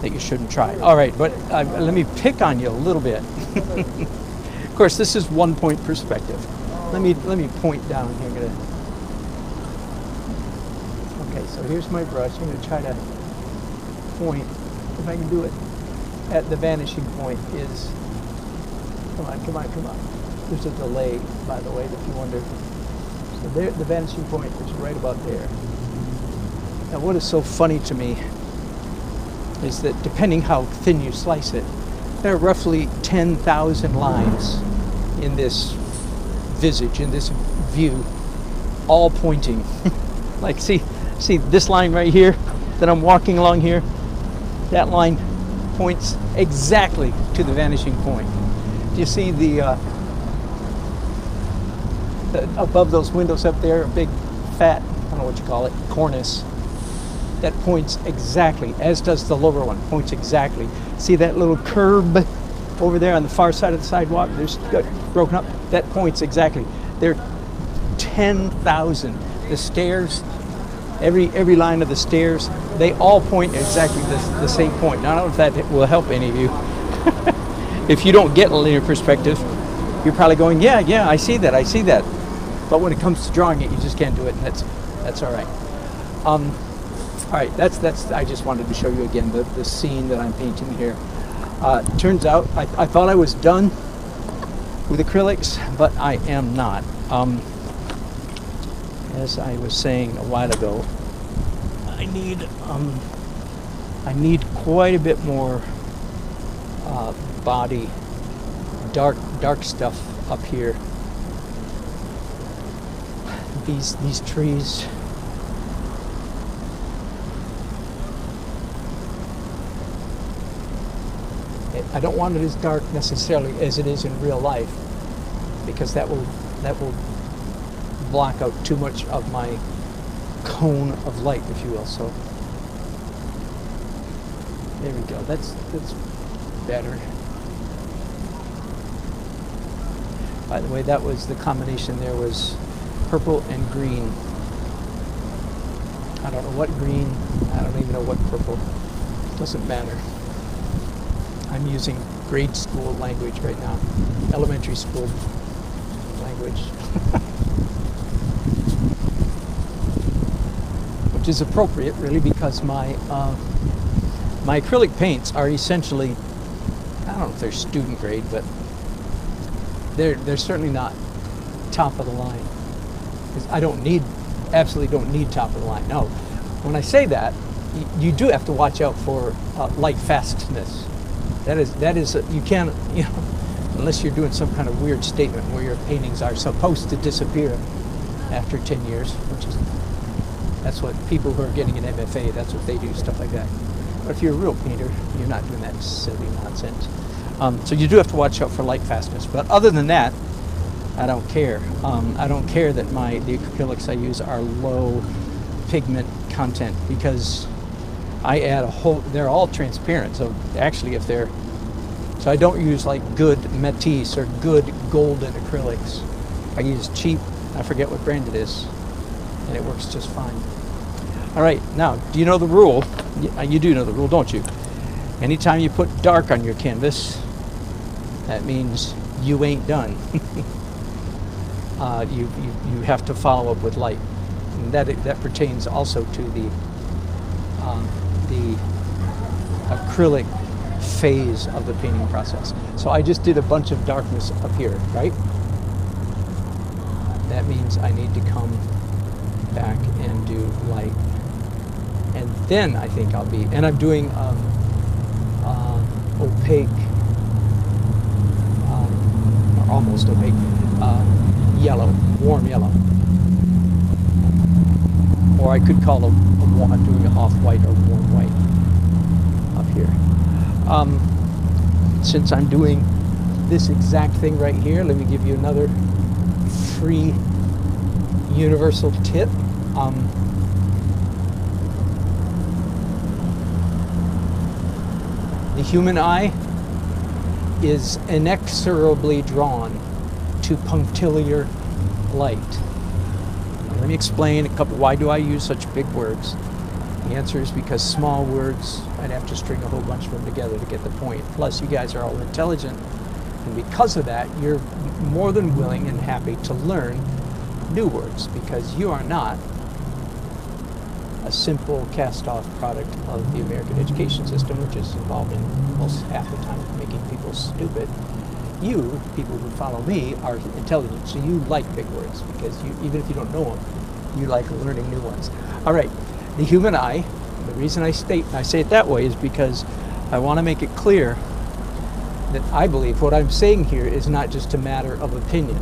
that you shouldn't try. All right, but let me pick on you a little bit. Of course, this is 1-point perspective. Let me point down here. Okay, so here's my brush. I'm going to try to point, if I can do it, at the vanishing point is. Come on. There's a delay, by the way, if you wonder. So there, the vanishing point is right about there. Now, what is so funny to me is that depending how thin you slice it, there are roughly 10,000 lines in this visage, in this view, all pointing. Like, see this line right here that I'm walking along here? That line points exactly to the vanishing point. Do you see the above those windows up there, a big fat, I don't know what you call it, cornice that points exactly, as does the lower one, points exactly. See that little curb over there on the far side of the sidewalk? There's broken up. That points exactly. There are 10,000. The stairs, every line of the stairs, they all point exactly the same point. Now, I don't know if that will help any of you. If you don't get a linear perspective, you're probably going, yeah, I see that. But when it comes to drawing it, you just can't do it, and that's all right. All right, that's. I just wanted to show you again the scene that I'm painting here. Turns out I thought I was done with acrylics, but I am not. As I was saying a while ago, I need quite a bit more body, dark stuff up here. These trees. I don't want it as dark necessarily as it is in real life, because that will block out too much of my cone of light, if you will. So there we go. That's better. By the way, that was the combination. There was purple and green. I don't know what green. I don't even know what purple. Doesn't matter. I'm using grade school language right now, elementary school language, which is appropriate, really, because my acrylic paints are essentially, I don't know if they're student grade, but they're certainly not top of the line. Because I absolutely don't need top of the line. No, when I say that, you do have to watch out for light fastness. That is you can't, unless you're doing some kind of weird statement where your paintings are supposed to disappear after 10 years, that's what people who are getting an MFA, that's what they do, stuff like that. But if you're a real painter, you're not doing that silly nonsense. So you do have to watch out for light fastness. But other than that, I don't care. I don't care that the acrylics I use are low pigment content, because I add they're all transparent. So actually so I don't use like good Matisse or good golden acrylics. I use cheap, I forget what brand it is, and it works just fine. All right, now, do you know the rule? You do know the rule, don't you? Anytime you put dark on your canvas, that means you ain't done. You have to follow up with light. And that pertains also to the acrylic phase of the painting process. So I just did a bunch of darkness up here, right? That means I need to come back and do light. And then I think and I'm doing opaque, or almost opaque, yellow, warm yellow. Or I could call I'm doing an off-white or warm white up here. Since I'm doing this exact thing right here, let me give you another free universal tip. The human eye is inexorably drawn to punctiliar light. Now, let me explain why do I use such big words? The answer is because small words, I'd have to string a whole bunch of them together to get the point. Plus, you guys are all intelligent, and because of that, you're more than willing and happy to learn new words, because you are not a simple cast-off product of the American education system, which is involved in most half the time making people stupid. You, people who follow me, are intelligent, so you like big words, because even if you don't know them, you like learning new ones. All right, the human eye, the reason I say it that way is because I want to make it clear that I believe what I'm saying here is not just a matter of opinion.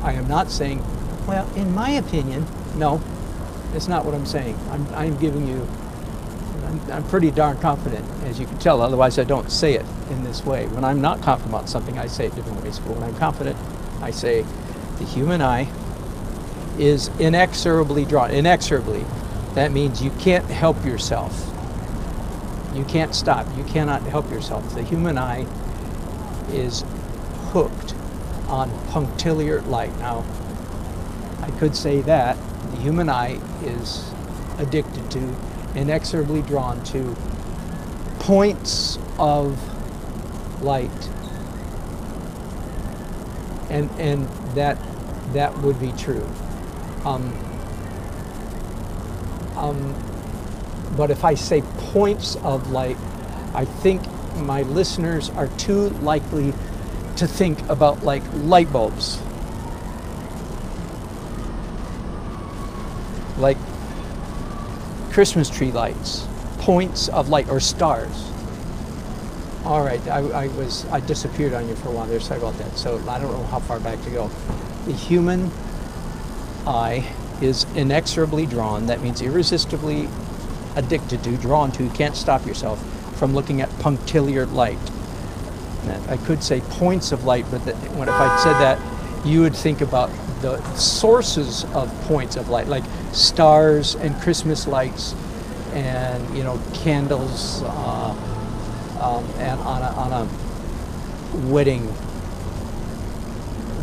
I am not saying, well, in my opinion, no. It's not what I'm saying. I'm giving you, I'm pretty darn confident, as you can tell, otherwise I don't say it in this way. When I'm not confident about something, I say it different ways. But when I'm confident, I say the human eye is inexorably drawn. Inexorably, that means you can't help yourself. You can't stop. You cannot help yourself. The human eye is hooked on punctiliar light. Now, I could say that the human eye is addicted to, inexorably drawn to points of light, and that would be true. But if I say points of light, I think my listeners are too likely to think about like light bulbs. Like Christmas tree lights, points of light, or stars. All right, I disappeared on you for a while there, sorry about that. So I don't know how far back to go. The human eye is inexorably drawn, that means irresistibly addicted to, drawn to, can't stop yourself from looking at punctiliar light. I could say points of light, but if I said that, you would think about the sources of points of light, like stars and Christmas lights, and candles, and on a wedding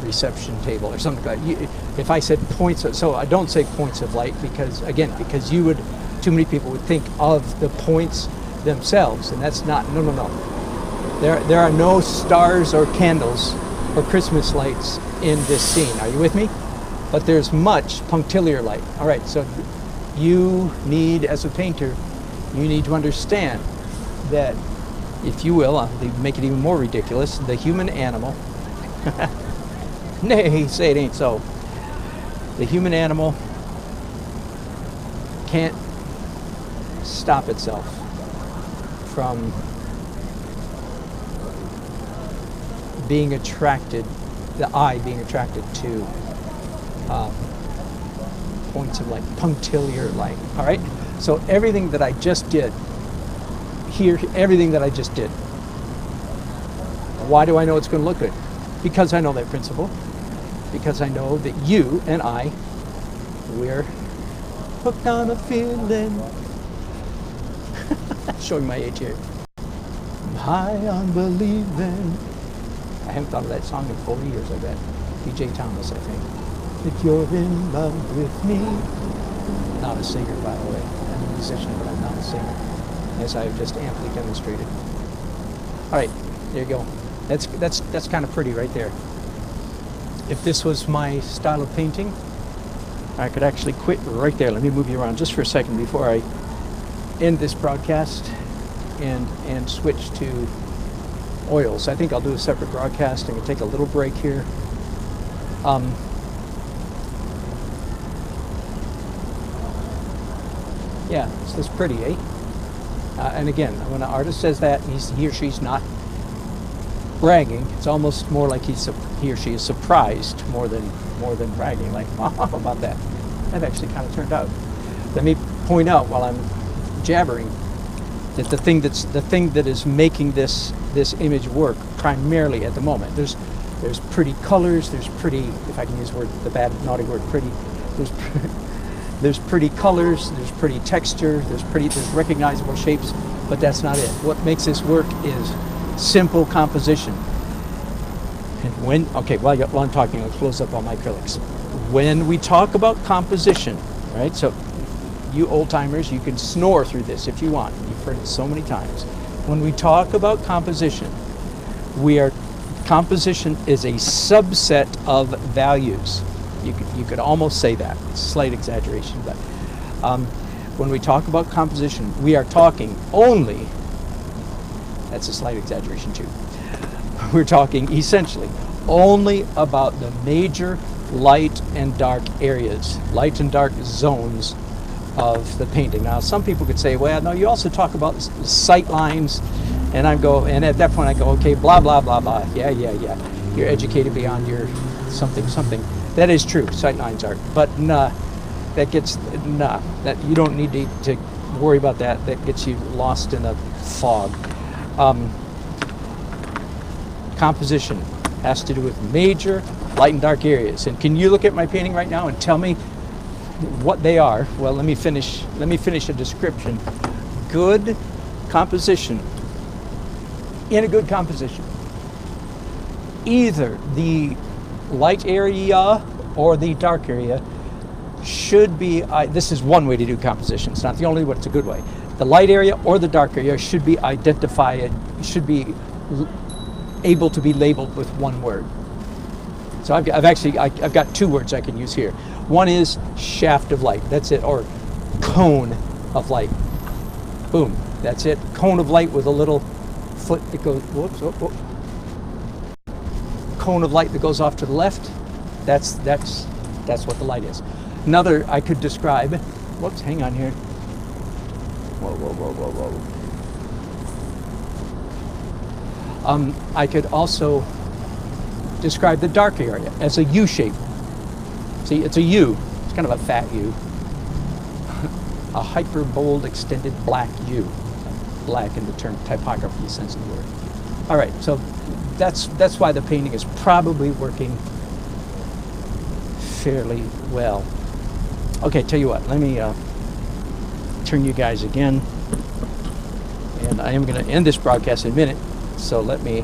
reception table or something like that. If I said points so I don't say points of light because too many people would think of the points themselves, and that's not. No. There are no stars or candles or Christmas lights in this scene. Are you with me? But there's much punctiliar light. All right, so you need, as a painter, you need to understand that, if you will, I'll make it even more ridiculous, the human animal, nay, say it ain't so, the human animal can't stop itself from being attracted, the eye being attracted to points of light, punctiliar light. All right? So everything that I just did here, everything that I just did, why do I know it's going to look good? Because I know that principle. Because I know that you and I, we're hooked on a feeling. Showing my age here. I'm high on believing. I haven't thought of that song in 40 years, I bet. B.J. Thomas, I think. If you're in love with me. Not a singer, by the way. I'm a musician, but I'm not a singer, as I've just amply demonstrated. All right, there you go. That's kind of pretty right there. If this was my style of painting, I could actually quit right there. Let me move you around just for a second before I end this broadcast and switch to oils. I think I'll do a separate broadcast and take a little break here. Yeah, it's pretty, eh? And again, when an artist says that, he or she's not bragging. It's almost more like he or she is surprised more than bragging. Like, oh, how about that? That actually kind of turned out. Let me point out while I'm jabbering that the thing that is making this image work primarily at the moment. There's pretty colors. There's pretty, if I can use the bad naughty word pretty. There's pretty colors. There's pretty texture. There's recognizable shapes. But that's not it. What makes this work is simple composition. And while I'm talking, I'll close up on my acrylics. When we talk about composition, right? So you old timers, you can snore through this if you want. You've heard it so many times. When we talk about composition, composition is a subset of values. You could almost say that. Slight exaggeration, but when we talk about composition, we are talking only. That's a slight exaggeration too. We're talking essentially only about the major light and dark areas, light and dark zones of the painting. Now, some people could say, well, no, you also talk about sight lines, and at that point I go, okay, blah, blah, blah, blah. Yeah. You're educated beyond your something. That is true, sight lines are. But that you don't need to worry about that. That gets you lost in a fog. Composition has to do with major light and dark areas. And can you look at my painting right now and tell me what they are? Well, let me finish a description. Good composition. In a good composition, either the light area or the dark area should be, this is one way to do composition. It's not the only way, but it's a good way. The light area or the dark area should be identified, should be able to be labeled with one word. So I've got two words I can use here. One is shaft of light, that's it, or cone of light. Boom, that's it. Cone of light with a little foot that goes, whoops. Cone of light that goes off to the left. That's what the light is. Another I could describe, whoops, hang on here. Whoa. I could also describe the dark area as a U shape. See, it's a U. It's kind of a fat U. A hyper bold extended black U. Black in the term typography sense of the word. All right, so that's why the painting is probably working fairly well. Okay, tell you what, let me turn you guys again. And I am going to end this broadcast in a minute. So let me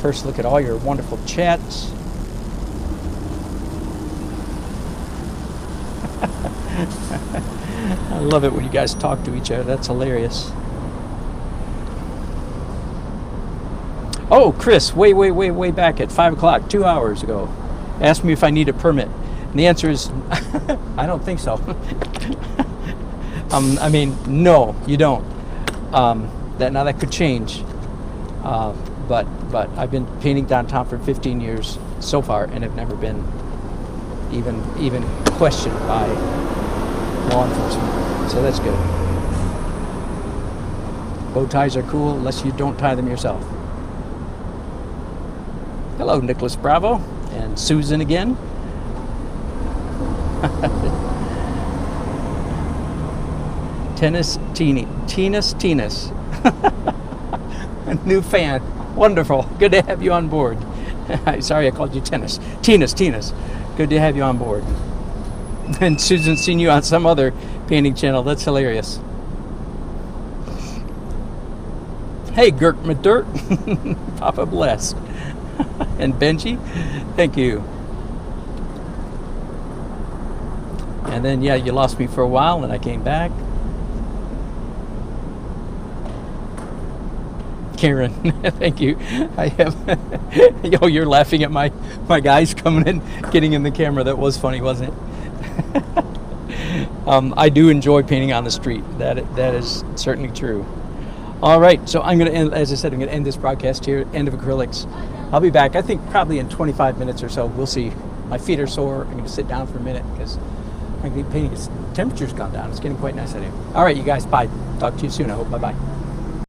first look at all your wonderful chats. I love it when you guys talk to each other. That's hilarious. Oh, Chris, way back at 5 o'clock, 2 hours ago, asked me if I need a permit. And the answer is, I don't think so. I mean, no, you don't. That could change. But I've been painting downtown for 15 years so far, and have never been even questioned by law enforcement. So that's good. Bow ties are cool unless you don't tie them yourself. Hello, Nicholas Bravo and Susan again. Tennis Tennis. A new fan. Wonderful. Good to have you on board. Sorry I called you Tennis. Tennis. Good to have you on board. And Susan's seen you on some other painting channel. That's hilarious. Hey, Gert Madirt. Papa bless. And Benji, thank you. And then, yeah, you lost me for a while, and I came back. Karen, thank you. I have. Oh, you're laughing at my guys coming in, getting in the camera. That was funny, wasn't it? I do enjoy painting on the street. That is certainly true. All right, so I'm going to end, as I said, I'm going to end this broadcast here, end of acrylics. I'll be back, I think, probably in 25 minutes or so. We'll see. My feet are sore. I'm going to sit down for a minute because I'm going to be painting. The temperature's gone down. It's getting quite nice out here. All right, you guys, bye. Talk to you soon, I hope. Bye-bye.